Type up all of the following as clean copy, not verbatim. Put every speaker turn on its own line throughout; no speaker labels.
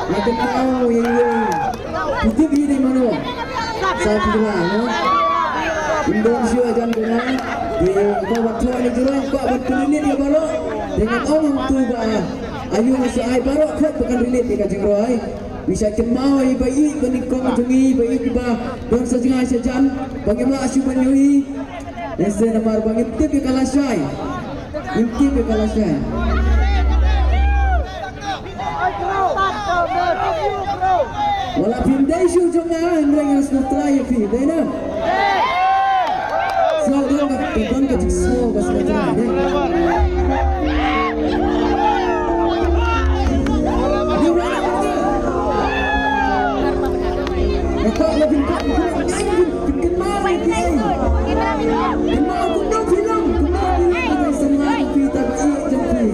Makin tahu yang itu di mana? Saya juga, no. Indonesia jam berapa? Di waktu ini juga kau bertemu dia baru dengan orang tua. Ayu masih ay baru kau bukan relate dengan jenggoy. Bisa kemau bayi benikong jungi bayi tiba don sejengah sejam. Bagaimana asyik menyui? Nasi nomor bagi tip kalah syai. Tip kalah syai. Wala pinday siya jangan mereka harus try pinday na. So dia nggak ka semua bas try deh. Ito lebih kat bikin mau ini. Mau kuno film, kuno semua kita baik jadi.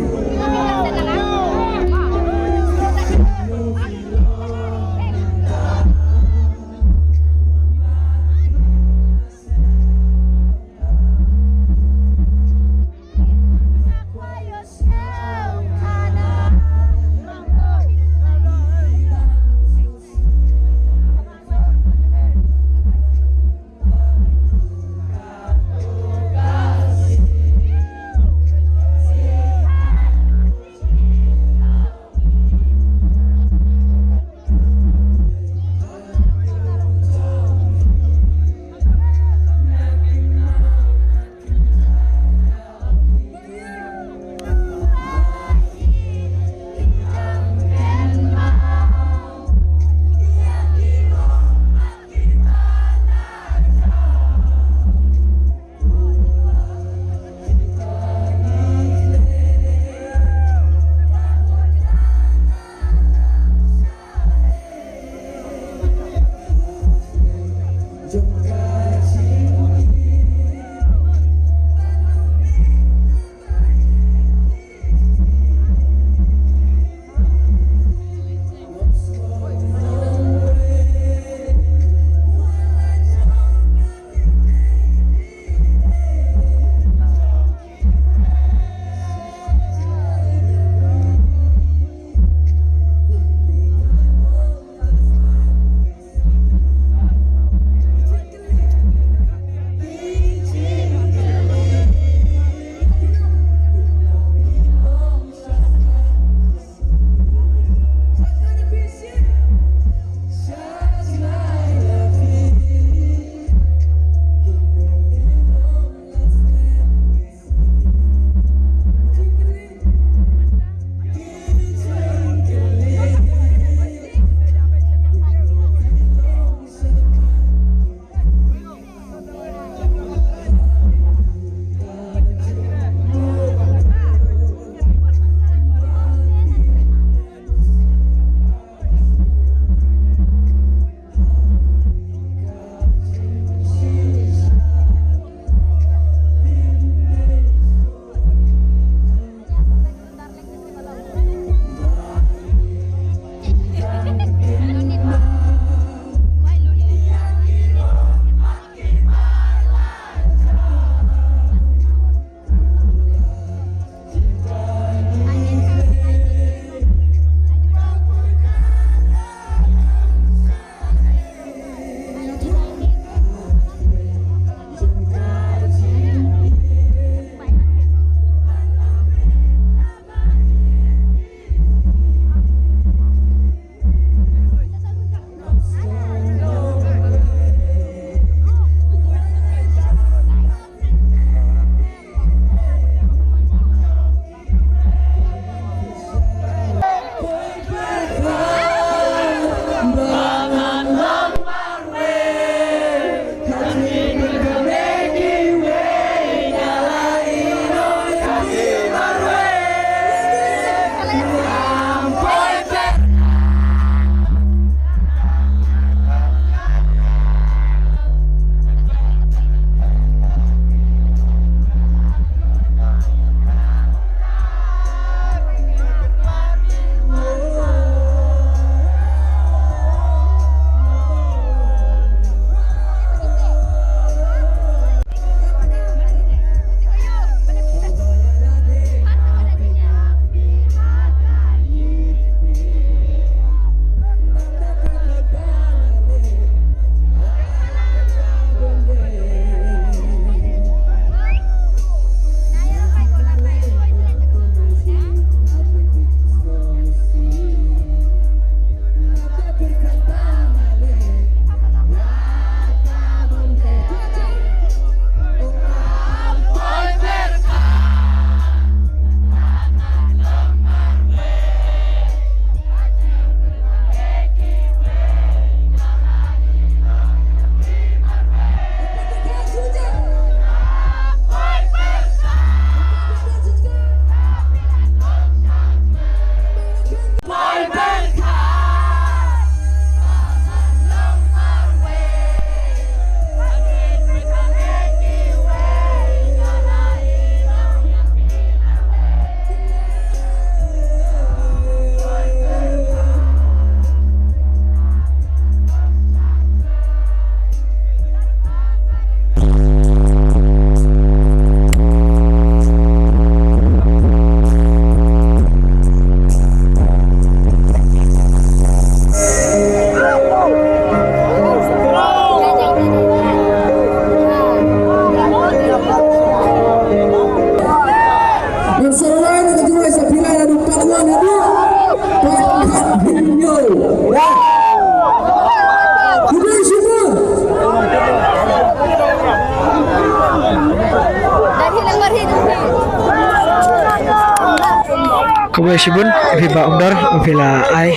gue sibun viva outdoor villa ai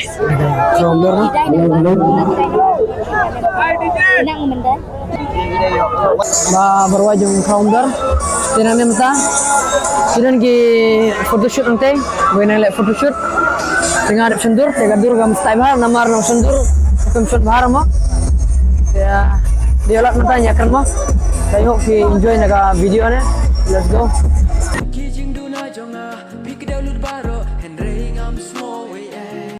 outdoor no ba berwajung outdoor tinang ni mata sidan gi photoshoot nanti gue nang lek photoshoot dengan ada sendur tega dur gam style bahar namar no sendur kum shoot bahar mo ya dia lat matanya kan mo I hope you enjoy naga video nya let's go